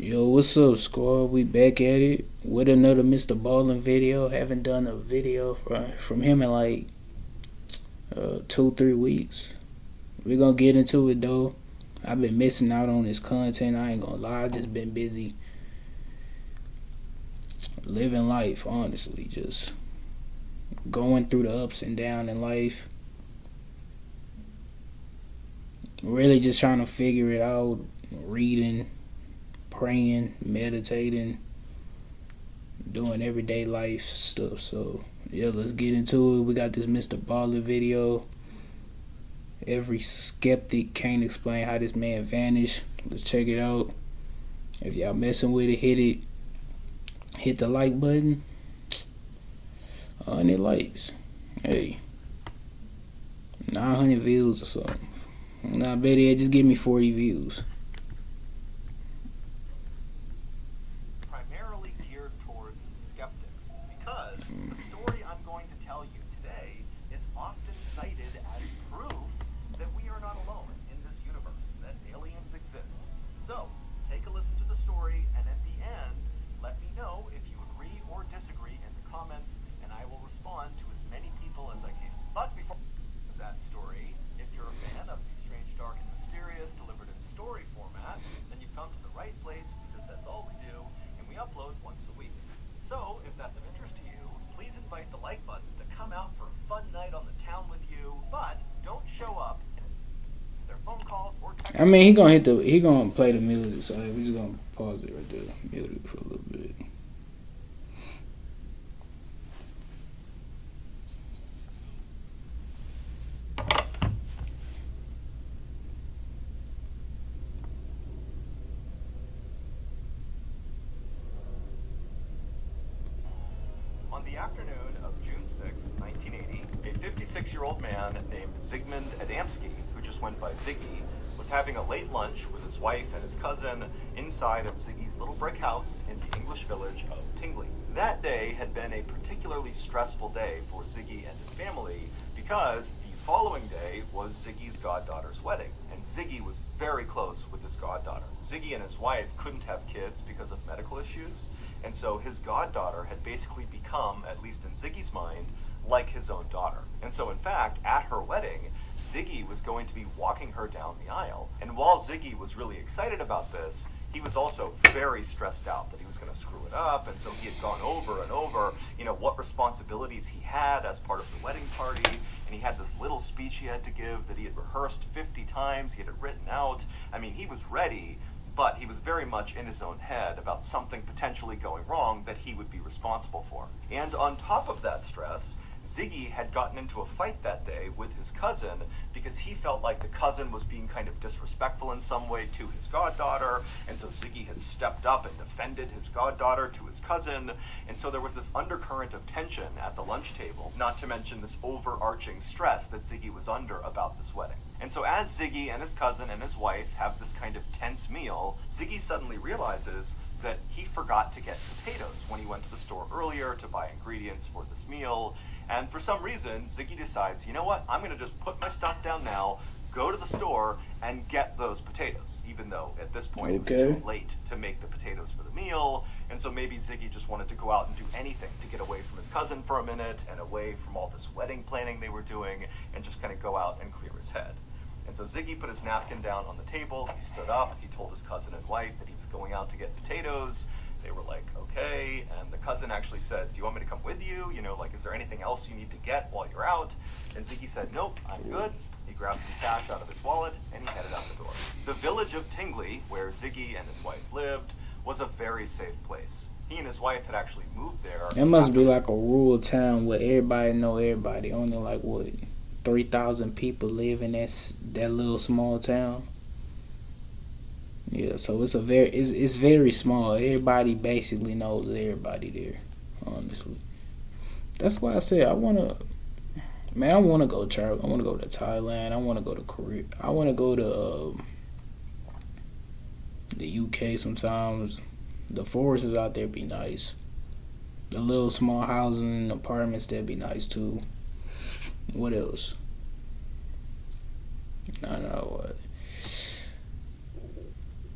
Yo, what's up, squad? We back at it with another Mr. Ballin video. Haven't done a video from him in like 2 3 weeks. We're gonna get into it though. I've been missing out on his content. I ain't gonna lie. I've just been busy living life, honestly. Just going through the ups and downs in life. Really just trying to figure it out. Reading, praying, meditating, doing everyday life stuff. So yeah, let's get into it. We got this Mr. Baller video. Every skeptic can't explain how this man vanished. Let's check it out. If y'all messing with it, hit it. Hit the like button. 100 likes. Hey, 900 views or something. Nah, better yet, just give me 40 views. Primarily geared towards skeptics, because the story I'm going to tell you today is often cited as proof that we are not alone in this universe, that aliens exist. So, take a listen to the story, and at the end, let me know if you agree or disagree in the comments, and I will respond to as many people as I can. But before that story, if you're a fan of the strange, dark, and mysterious delivered in story format, then you've come to the right place, because that's all we do, and we upload once a week. So, if that's of interest to you, please invite the like button to come out for a fun night on the town with you, but don't show up their phone calls or text. I mean, he gonna play the music, so we just gonna pause it right there, mute it for a little bit. On the afternoon of June 6, 1980, a 56-year-old man named Zygmunt Adamski, who just went by Ziggy, was having a late lunch with his wife and his cousin inside of Ziggy's little brick house in the English village of Tingley. That day had been a particularly stressful day for Ziggy and his family because the following day was Ziggy's goddaughter's wedding, and Ziggy was very close with his goddaughter. Ziggy and his wife couldn't have kids because of medical issues, and so his goddaughter had basically become, at least in Ziggy's mind, like his own daughter. And so in fact, at her wedding, Ziggy was going to be walking her down the aisle. And while Ziggy was really excited about this, he was also very stressed out that he was going to screw it up, and so he had gone over and over, what responsibilities he had as part of the wedding party, and he had this little speech he had to give that he had rehearsed 50 times, he had it written out. I mean, he was ready, but he was very much in his own head about something potentially going wrong that he would be responsible for. And on top of that stress, Ziggy had gotten into a fight that day with his cousin because he felt like the cousin was being kind of disrespectful in some way to his goddaughter, and so Ziggy had stepped up and defended his goddaughter to his cousin, and so there was this undercurrent of tension at the lunch table, not to mention this overarching stress that Ziggy was under about this wedding. And so as Ziggy and his cousin and his wife have this kind of tense meal, Ziggy suddenly realizes that he forgot to get potatoes when he went to the store earlier to buy ingredients for this meal. And for some reason, Ziggy decides, you know what, I'm going to just put my stuff down now, go to the store, and get those potatoes, even though at this point it was too late to make the potatoes for the meal. And so maybe Ziggy just wanted to go out and do anything to get away from his cousin for a minute and away from all this wedding planning they were doing and just kind of go out and clear his head. And so Ziggy put his napkin down on the table, he stood up, he told his cousin and wife that he was going out to get potatoes. They were like, okay, and the cousin actually said, do you want me to come with you? Is there anything else you need to get while you're out? And Ziggy said, nope, I'm good. He grabbed some cash out of his wallet, and he headed out the door. The village of Tingley, where Ziggy and his wife lived, was a very safe place. He and his wife had actually moved there. It must be like a rural town where everybody know everybody. Only 3,000 people live in that little small town. Yeah, so it's very small. Everybody basically knows everybody there. Honestly, that's why I said I wanna go travel. I wanna go to Thailand. I wanna go to Korea. I wanna go to the UK sometimes. The forests out there be nice. The little small houses and apartments that be nice too. What else? I don't know what.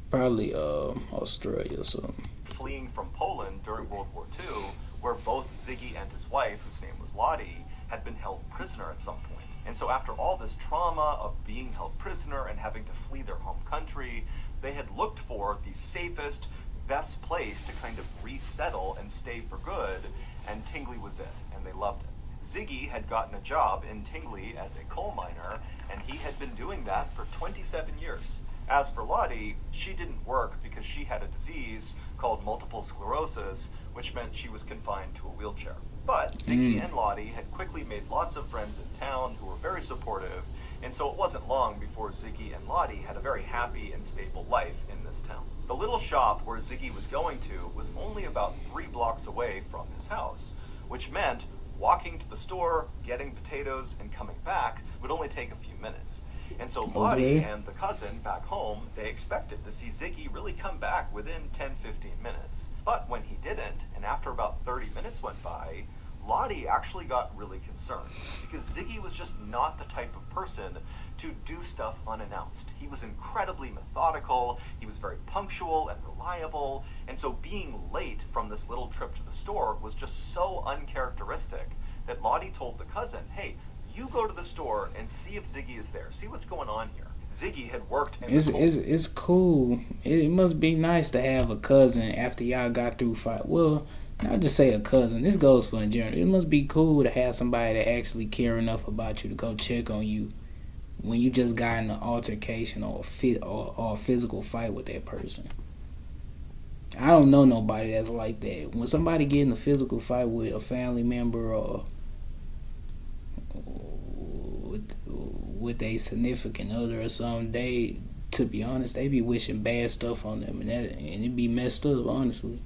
Probably Australia or something. fleeing from Poland during World War II, where both Ziggy and his wife, whose name was Lottie, had been held prisoner at some point. And so, after all this trauma of being held prisoner and having to flee their home country, they had looked for the safest, best place to kind of resettle and stay for good, and Tingley was it, and they loved it. Ziggy had gotten a job in Tingley as a coal miner, and he had been doing that for 27 years. As for Lottie, she didn't work because she had a disease called multiple sclerosis, which meant she was confined to a wheelchair. But Ziggy and Lottie had quickly made lots of friends in town who were very supportive, and so it wasn't long before Ziggy and Lottie had a very happy and stable life in this town. The little shop where Ziggy was going to was only about 3 blocks away from his house, which meant walking to the store, getting potatoes, and coming back would only take a few minutes. And so Lottie and the cousin back home, they expected to see Ziggy really come back within 10-15 minutes. But when he didn't, and after about 30 minutes went by, Lottie actually got really concerned because Ziggy was just not the type of person to do stuff unannounced. He was incredibly methodical, he was very punctual and reliable, and so being late from this little trip to the store was just so uncharacteristic that Lottie told the cousin, hey, you go to the store and see if Ziggy is there. See what's going on here. Ziggy had worked in It's cool. It must be nice to have a cousin after y'all got through fight. Well, not just say a cousin. This goes for in general. It must be cool to have somebody that actually care enough about you to go check on you when you just got in an altercation or a physical fight with that person. I don't know nobody that's like that. When somebody get in a physical fight with a family member or with a significant other or something, they, to be honest, they be wishing bad stuff on them, and it be messed up. Honestly,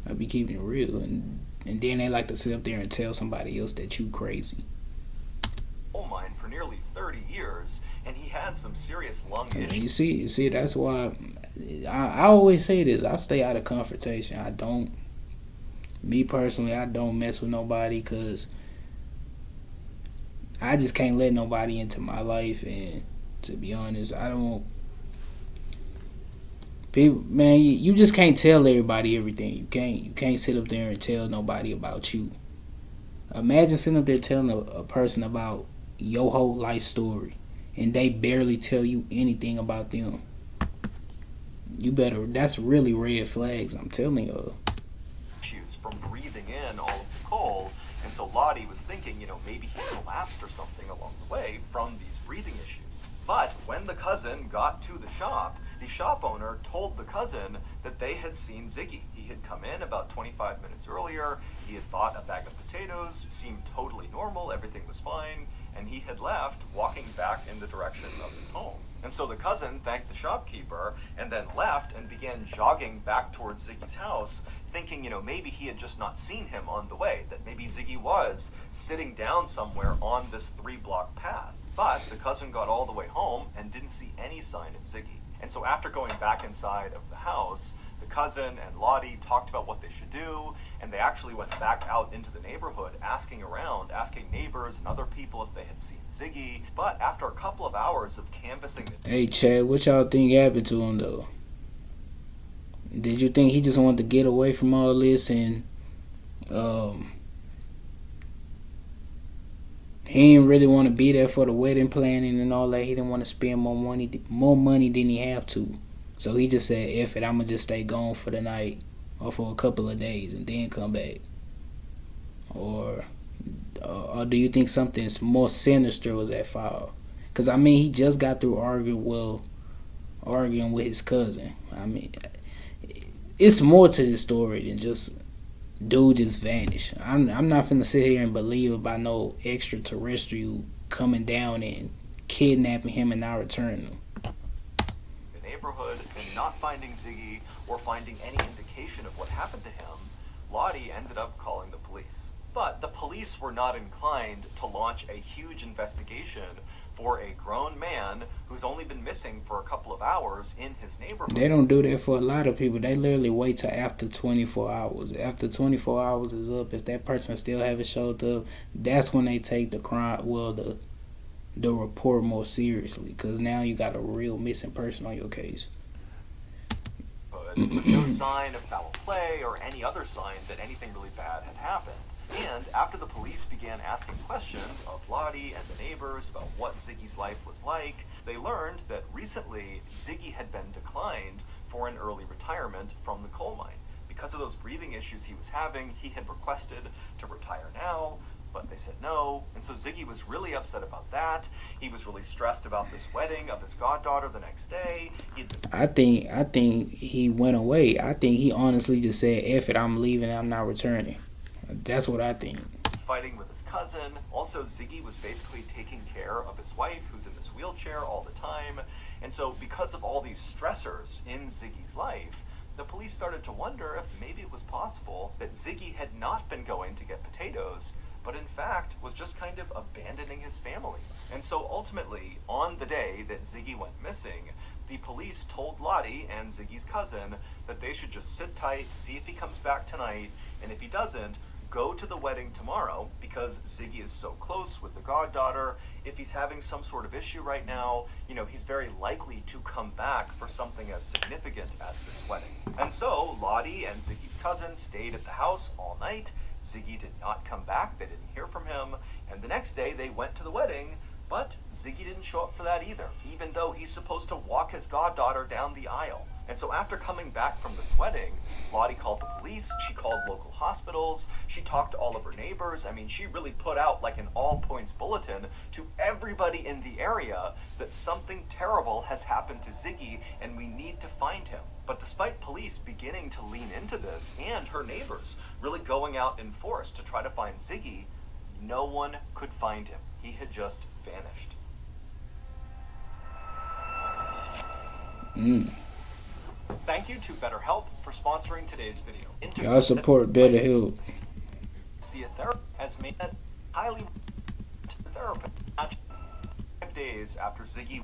I be keeping it real, and then they like to sit up there and tell somebody else that you crazy. coal mine for nearly 30 years, and he had some serious lung issues. You see, that's why I always say this. I stay out of confrontation. Me personally, I don't mess with nobody because I just can't let nobody into my life, and to be honest, I don't. People, man, you just can't tell everybody everything. You can't sit up there and tell nobody about you. Imagine sitting up there telling a person about your whole life story, and they barely tell you anything about them. You better. That's really red flags. I'm telling you. Issues from breathing in all of the coal, and so Lottie was thinking, maybe he collapsed or something along the way from these breathing issues. But when the cousin got to the shop owner told the cousin that they had seen Ziggy. He had come in about 25 minutes earlier, he had bought a bag of potatoes, seemed totally normal, everything was fine, and he had left, walking back in the direction of his home. And so the cousin thanked the shopkeeper and then left and began jogging back towards Ziggy's house, thinking, maybe he had just not seen him on the way, that maybe Ziggy was sitting down somewhere on this 3-block path. But the cousin got all the way home and didn't see any sign of Ziggy. And so after going back inside of the house, the cousin and Lottie talked about what they should do, and they actually went back out into the neighborhood asking around, asking neighbors and other people if they had seen Ziggy. But after a couple of hours of canvassing the Hey, Chad, what y'all think happened to him though? Did you think he just wanted to get away from all this and he didn't really want to be there for the wedding planning and all that? He didn't want to spend more money than he have to. So he just said, F it, I'm going to just stay gone for the night or for a couple of days and then come back. Or do you think something more sinister was at fault? Because, I mean, he just got through arguing with his cousin. I mean, it's more to this story than just dude just vanished. I'm not finna sit here and believe about no extraterrestrial coming down and kidnapping him and not returning him. the neighborhood and not finding Ziggy or finding any indication of what happened to him, Lottie ended up calling the police. But the police were not inclined to launch a huge investigation for a grown man who's only been missing for a couple of hours in his neighborhood. They don't do that for a lot of people. They literally wait till after 24 hours. After 24 hours is up, if that person still haven't showed up, that's when they take the crime, the report more seriously. Because now you got a real missing person on your case. neighborhood, with no sign of foul play or any other sign that anything really bad had happened. And after the police began asking questions of Lottie and the neighbors about what Ziggy's life was like, they learned that recently Ziggy had been declined for an early retirement from the coal mine. Because of those breathing issues he was having, he had requested to retire now, but they said no. And so Ziggy was really upset about that. He was really stressed about this wedding of his goddaughter the next day. I think he went away. I think he honestly just said, "F it, I'm leaving. I'm not returning." That's what I think. Fighting with his cousin. Also, Ziggy was basically taking care of his wife, who's in this wheelchair all the time. And so because of all these stressors in Ziggy's life, the police started to wonder if maybe it was possible that Ziggy had not been going to get potatoes, but in fact was just kind of abandoning his family. And so ultimately, on the day that Ziggy went missing, the police told Lottie and Ziggy's cousin that they should just sit tight, see if he comes back tonight, and if he doesn't, go to the wedding tomorrow, because Ziggy is so close with the goddaughter. If he's having some sort of issue right now, he's very likely to come back for something as significant as this wedding. And so Lottie and Ziggy's cousin stayed at the house all night. Ziggy did not come back. They didn't hear from him. And the next day they went to the wedding, but Ziggy didn't show up for that either, even though he's supposed to walk his goddaughter down the aisle. And so after coming back from this wedding, Lottie called the police, she called local hospitals, she talked to all of her neighbors. I mean, she really put out like an all-points bulletin to everybody in the area that something terrible has happened to Ziggy and we need to find him. But despite police beginning to lean into this and her neighbors really going out in force to try to find Ziggy, no one could find him. He had just vanished. Thank you to BetterHelp for sponsoring today's video. Y'all support BetterHelp. See a therapist has made that highly therapist 5 days after Ziggy.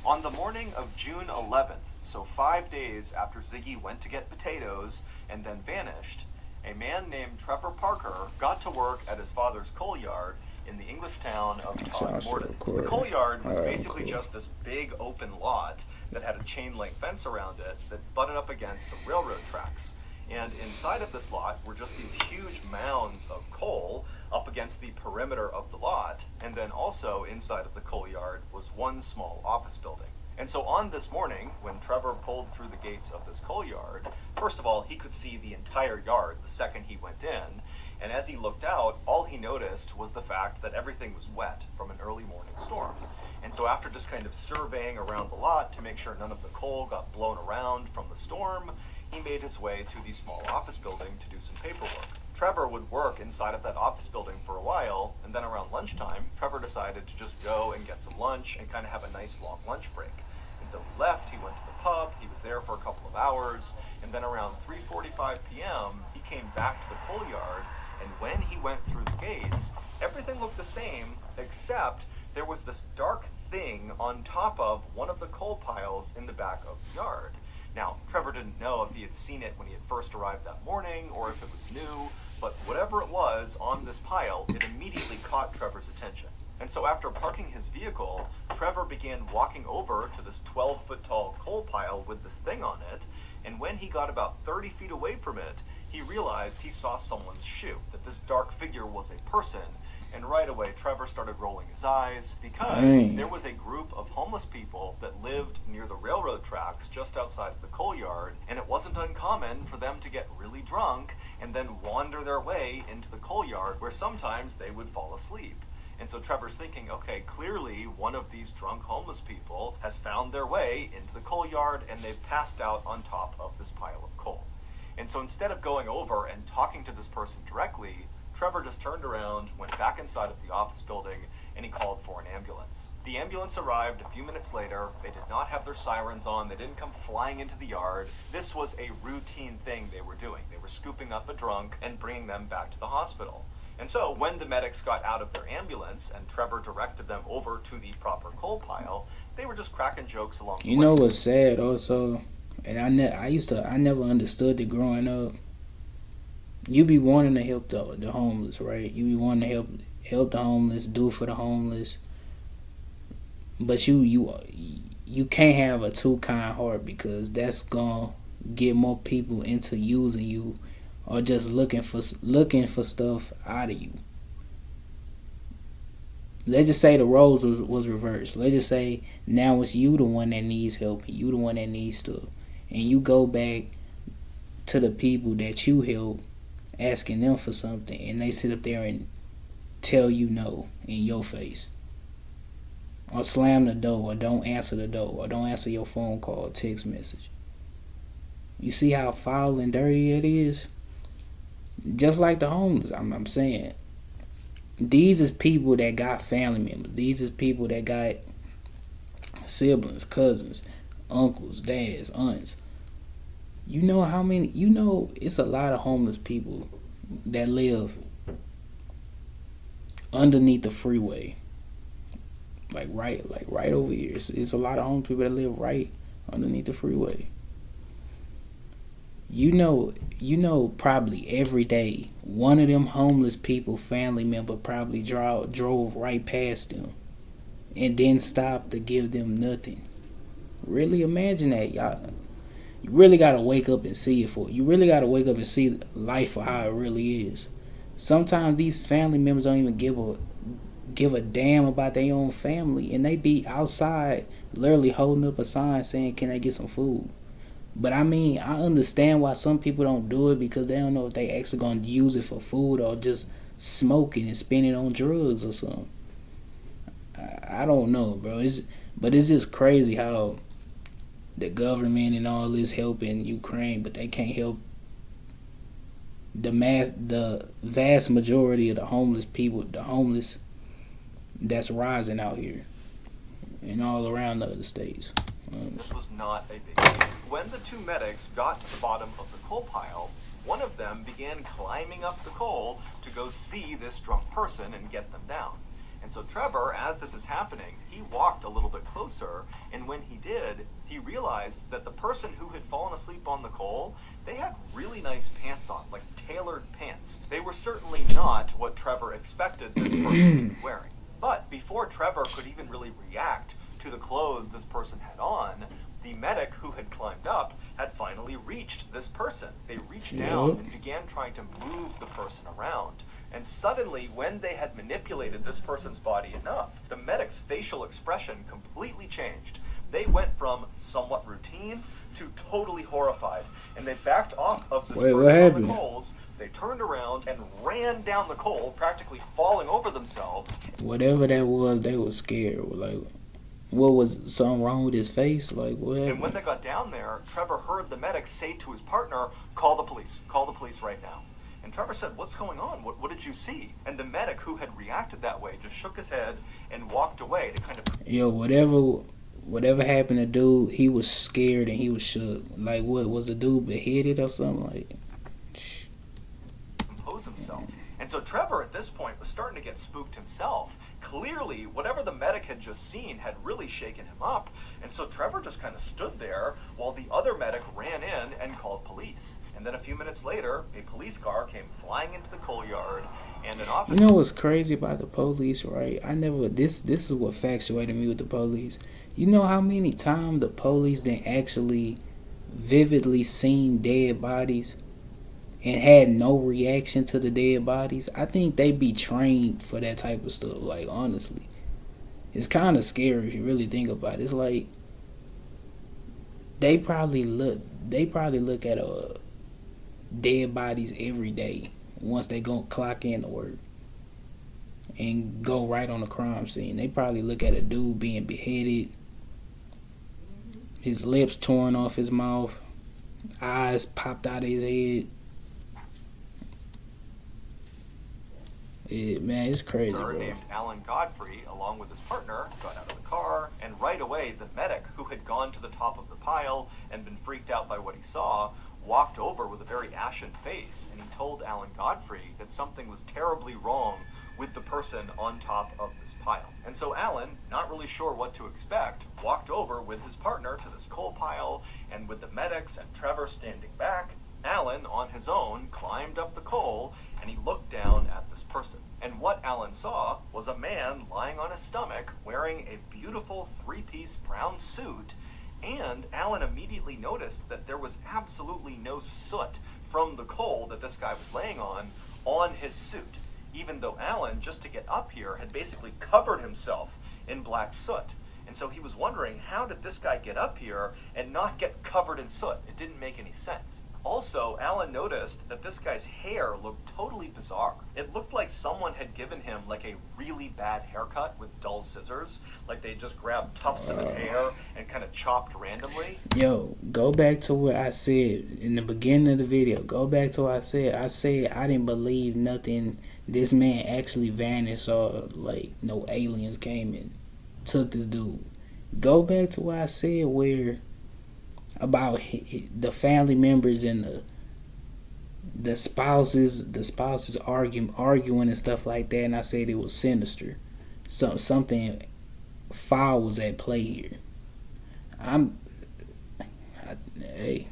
On the morning of June 11th, so 5 days after Ziggy went to get potatoes and then vanished, a man named Trevor Parker got to work at his father's coal yard in the English town of Todmorden. The coal yard was basically just this big open lot that had a chain link fence around it that butted up against some railroad tracks. And inside of this lot were just these huge mounds of coal up against the perimeter of the lot. And then also inside of the coal yard was one small office building. And so on this morning, when Trevor pulled through the gates of this coal yard, first of all, he could see the entire yard the second he went in. And as he looked out, all he noticed was the fact that everything was wet from an early morning storm. And so after just kind of surveying around the lot to make sure none of the coal got blown around from the storm, he made his way to the small office building to do some paperwork. Trevor would work inside of that office building for a while, and then around lunchtime, Trevor decided to just go and get some lunch and kind of have a nice long lunch break. And so he left, he went to the pub, he was there for a couple of hours, and then around 3:45 p.m., he came back to the coal yard, and when he went through the gates, everything looked the same, except there was this dark thing on top of one of the coal piles in the back of the yard. Now, Trevor didn't know if he had seen it when he had first arrived that morning or if it was new, but whatever it was on this pile, it immediately caught Trevor's attention. And so after parking his vehicle, Trevor began walking over to this 12-foot tall coal pile with this thing on it, and when he got about 30 feet away from it, he realized he saw someone's shoe, that this dark figure was a person. And right away, Trevor started rolling his eyes because there was a group of homeless people that lived near the railroad tracks just outside of the coal yard, and it wasn't uncommon for them to get really drunk and then wander their way into the coal yard where sometimes they would fall asleep. And so Trevor's thinking, okay, clearly one of these drunk homeless people has found their way into the coal yard and they've passed out on top of this pile of coal. And so instead of going over and talking to this person directly, Trevor just turned around, went back inside of the office building, and he called for an ambulance. The ambulance arrived a few minutes later. They did not have their sirens on. They didn't come flying into the yard. This was a routine thing they were doing. They were scooping up a drunk and bringing them back to the hospital. And so when the medics got out of their ambulance and Trevor directed them over to the proper coal pile, they were just cracking jokes along the way. You know what's sad also? And I never understood it growing up. You be wanting to help the homeless, right? You be wanting to help the homeless, do for the homeless. But you you can't have a too kind heart because that's gonna get more people into using you or just looking for stuff out of you. Let's just say the roles was reversed. Let's just say now it's you the one that needs help and you the one that needs stuff. And you go back to the people that you help asking them for something and they sit up there and tell you no in your face. Or slam the door or don't answer the door or don't answer your phone call or text message. You see how foul and dirty it is? Just like the homeless, I'm saying. These is people that got family members. These is people that got siblings, cousins, uncles, dads, aunts. You know how many? You know it's a lot of homeless people that live underneath the freeway, like right over here. It's a lot of homeless people that live right underneath the freeway. You know, probably every day, one of them homeless people, family member, probably drove right past them, and then stopped to give them nothing. Really imagine that, y'all. You really gotta wake up and see it for. You really gotta wake up and see life for how it really is. Sometimes these family members don't even give a damn about their own family, and they be outside, literally holding up a sign saying, "Can I get some food?" But I mean, I understand why some people don't do it because they don't know if they actually gonna use it for food or just smoking and spending on drugs or something. I don't know, bro. But it's just crazy how the government and all this helping Ukraine, but they can't help the vast majority of the homeless people, the homeless that's rising out here and all around the other states. This was not a big deal. When the two medics got to the bottom of the coal pile, one of them began climbing up the coal to go see this drunk person and get them down. And so Trevor, as this is happening, he walked a little bit closer, and when he did, he realized that the person who had fallen asleep on the coal, they had really nice pants on, like tailored pants. They were certainly not what Trevor expected this person to be wearing. But before Trevor could even really react to the clothes this person had on, the medic who had climbed up had finally reached this person. They reached down and began trying to move the person around. And suddenly, when they had manipulated this person's body enough, the medic's facial expression completely changed. They went from somewhat routine to totally horrified. And they backed off of this person on the coals. They turned around and ran down the coal, practically falling over themselves. Whatever that was, they were scared. Like, what was something wrong with his face? Like, what? And when they got down there, Trevor heard the medic say to his partner, call the police right now. And Trevor said, what's going on? What did you see? And the medic, who had reacted that way, just shook his head and walked away to kind of... Yo, whatever happened to dude, he was scared and he was shook. Like, what, was the dude beheaded or something? Like, compose himself. And so Trevor, at this point, was starting to get spooked himself. Clearly, whatever the medic had just seen had really shaken him up. And so Trevor just kind of stood there while the other medic ran in and called police. And then a few minutes later, a police car came flying into the coal yard, and an officer... You know what's crazy about the police, right? This is what infatuated me with the police. You know how many times the police then actually vividly seen dead bodies and had no reaction to the dead bodies? I think they be trained for that type of stuff, like, honestly. It's kind of scary if you really think about it. It's like they probably look at dead bodies every day once they go clock in to work and go right on the crime scene. They probably look at a dude being beheaded, his lips torn off his mouth, eyes popped out of his head. Man, it's crazy, bro. Named Alan Godfrey, along with his partner, got out of the car, and right away the medic, who had gone to the top of the pile and been freaked out by what he saw, walked over with a very ashen face, and he told Alan Godfrey that something was terribly wrong with the person on top of this pile. And so Alan, not really sure what to expect, walked over with his partner to this coal pile, and with the medics and Trevor standing back, Alan, on his own, climbed up the coal, and and he looked down at this person. And what Alan saw was a man lying on his stomach wearing a beautiful three-piece brown suit, and Alan immediately noticed that there was absolutely no soot from the coal that this guy was laying on his suit, even though Alan, just to get up here, had basically covered himself in black soot. And so he was wondering, how did this guy get up here and not get covered in soot? It didn't make any sense. Also, Alan noticed that this guy's hair looked totally bizarre. It looked like someone had given him like a really bad haircut with dull scissors. Like they just grabbed tufts of his hair and kind of chopped randomly. Yo, go back to what I said in the beginning of the video. Go back to what I said. I said I didn't believe nothing. This man actually vanished, or like no aliens came and took this dude. Go back to what I said where about the family members and the spouses arguing and stuff like that, and I said it was sinister. Something foul was at play here. Hey,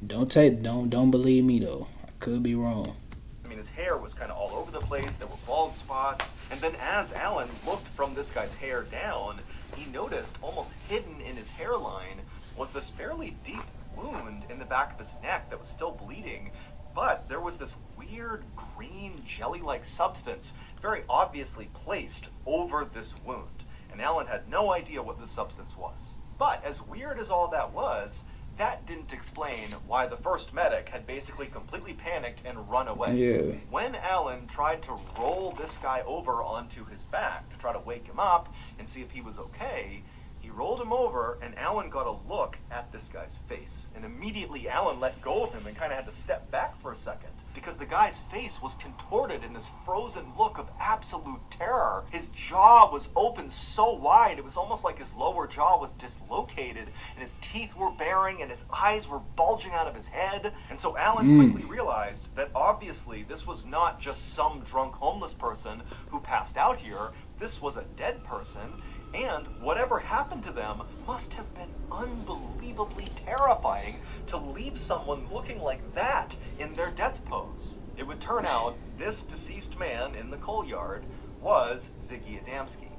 don't believe me though. I could be wrong. I mean, his hair was kind of all over the place. There were bald spots. And then as Alan looked from this guy's hair down, he noticed almost hidden in his hairline was this fairly deep wound in the back of his neck that was still bleeding. But there was this weird green jelly-like substance very obviously placed over this wound. And Alan had no idea what this substance was. But as weird as all that was, that didn't explain why the first medic had basically completely panicked and run away. Yeah. When Alan tried to roll this guy over onto his back to try to wake him up and see if he was okay, he rolled him over, and Alan got a look at this guy's face. And immediately Alan let go of him and kind of had to step back for a second, because the guy's face was contorted in this frozen look of absolute terror. His jaw was open so wide, it was almost like his lower jaw was dislocated, and his teeth were baring, and his eyes were bulging out of his head. And so Alan quickly realized that obviously this was not just some drunk homeless person who passed out here. This was a dead person, and whatever happened to them must have been unbelievably terrifying to leave someone looking like that in their death pose. It would turn out this deceased man in the coal yard was Ziggy Adamski.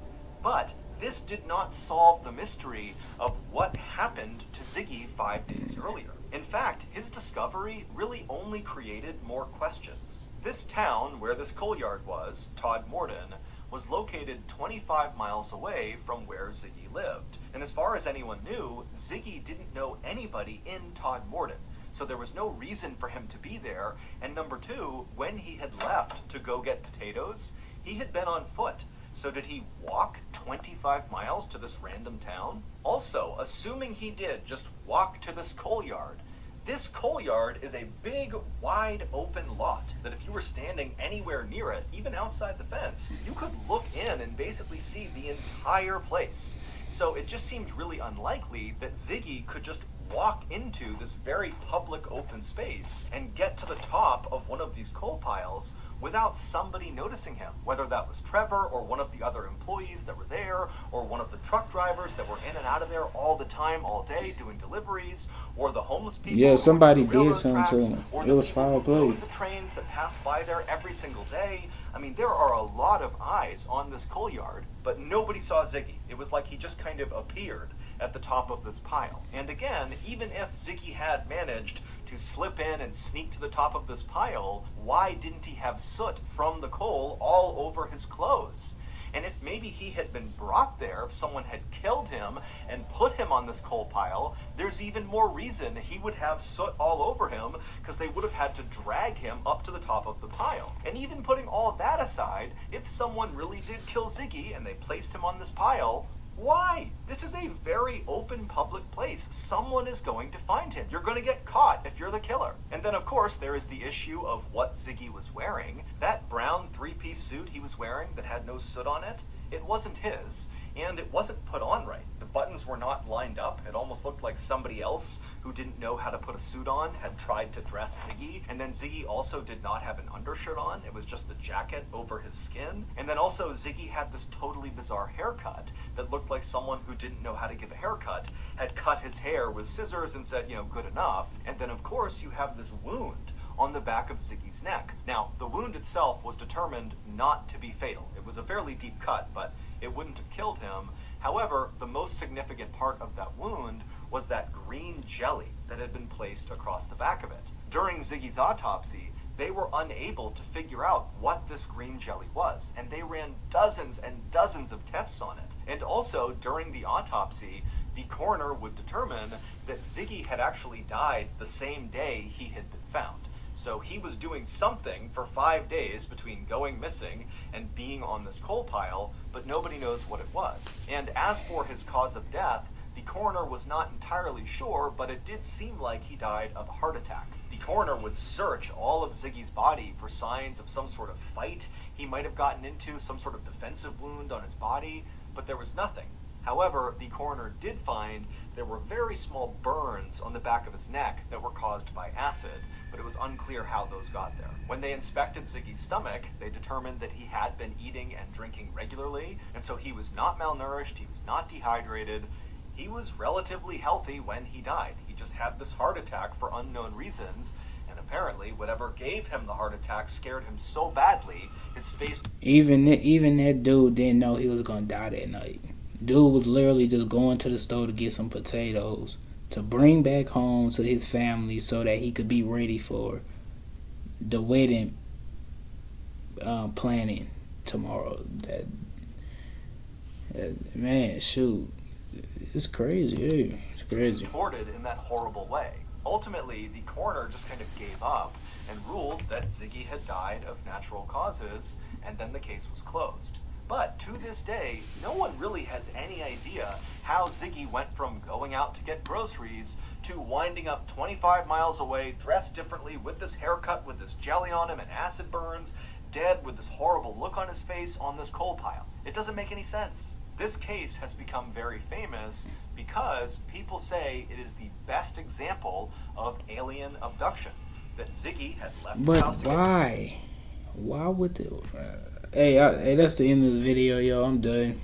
But this did not solve the mystery of what happened to Ziggy 5 days earlier. In fact, his discovery really only created more questions. This town where this coal yard was, Todmorden, was located 25 miles away from where Ziggy lived. And as far as anyone knew, Ziggy didn't know anybody in Todmorden, so there was no reason for him to be there. And number two, when he had left to go get potatoes, he had been on foot. So did he walk 25 miles to this random town? Also, assuming he did just walk to this coal yard, this coal yard is a big, wide open lot that if you were standing anywhere near it, even outside the fence, you could look in and basically see the entire place. So it just seemed really unlikely that Ziggy could just walk into this very public open space and get to the top of one of these coal piles without somebody noticing him, whether that was Trevor or one of the other employees that were there, or one of the truck drivers that were in and out of there all the time, all day, doing deliveries, or the homeless people. Yeah, somebody did something to him. It was foul play. The trains that passed by there every single day. I mean, there are a lot of eyes on this coal yard, but nobody saw Ziggy. It was like he just kind of appeared at the top of this pile. And again, even if Ziggy had managed to slip in and sneak to the top of this pile, why didn't he have soot from the coal all over his clothes? And if maybe he had been brought there, if someone had killed him and put him on this coal pile, there's even more reason he would have soot all over him, because they would have had to drag him up to the top of the pile. And even putting all that aside, if someone really did kill Ziggy and they placed him on this pile, why? This is a very open public place. Someone is going to find him. You're going to get caught if you're the killer. And then, of course, there is the issue of what Ziggy was wearing. That brown three-piece suit he was wearing that had no soot on it, it wasn't his, and it wasn't put on right. The buttons were not lined up. It almost looked like somebody else who didn't know how to put a suit on had tried to dress Ziggy. And then Ziggy also did not have an undershirt on. It was just the jacket over his skin. And then also Ziggy had this totally bizarre haircut that looked like someone who didn't know how to give a haircut had cut his hair with scissors and said, you know, good enough. And then of course you have this wound on the back of Ziggy's neck. Now, the wound itself was determined not to be fatal. It was a fairly deep cut, but it wouldn't have killed him. However, the most significant part of that wound was that green jelly that had been placed across the back of it. During Ziggy's autopsy, they were unable to figure out what this green jelly was, and they ran dozens and dozens of tests on it. And also, during the autopsy, the coroner would determine that Ziggy had actually died the same day he had been found. So he was doing something for 5 days between going missing and being on this coal pile, but nobody knows what it was. And as for his cause of death, the coroner was not entirely sure, but it did seem like he died of a heart attack. The coroner would search all of Ziggy's body for signs of some sort of fight he might have gotten into, some sort of defensive wound on his body, but there was nothing. However, the coroner did find there were very small burns on the back of his neck that were caused by acid, but it was unclear how those got there. When they inspected Ziggy's stomach, they determined that he had been eating and drinking regularly, and so he was not malnourished, he was not dehydrated. He was relatively healthy when he died. He just had this heart attack for unknown reasons, and apparently whatever gave him the heart attack scared him so badly, his face... Even that dude didn't know he was gonna die that night. Dude was literally just going to the store to get some potatoes to bring back home to his family so that he could be ready for the wedding planning tomorrow. Man, shoot. It's crazy, yeah. It's crazy. Reported in that horrible way. Ultimately, the coroner just kind of gave up and ruled that Ziggy had died of natural causes, and then the case was closed. But to this day, no one really has any idea how Ziggy went from going out to get groceries to winding up 25 miles away, dressed differently, with this haircut, with this jelly on him and acid burns, dead with this horrible look on his face on this coal pile. It doesn't make any sense. This case has become very famous because people say it is the best example of alien abduction. That Ziggy had left his house to But why? Why would the... Hey, that's the end of the video, yo. I'm done.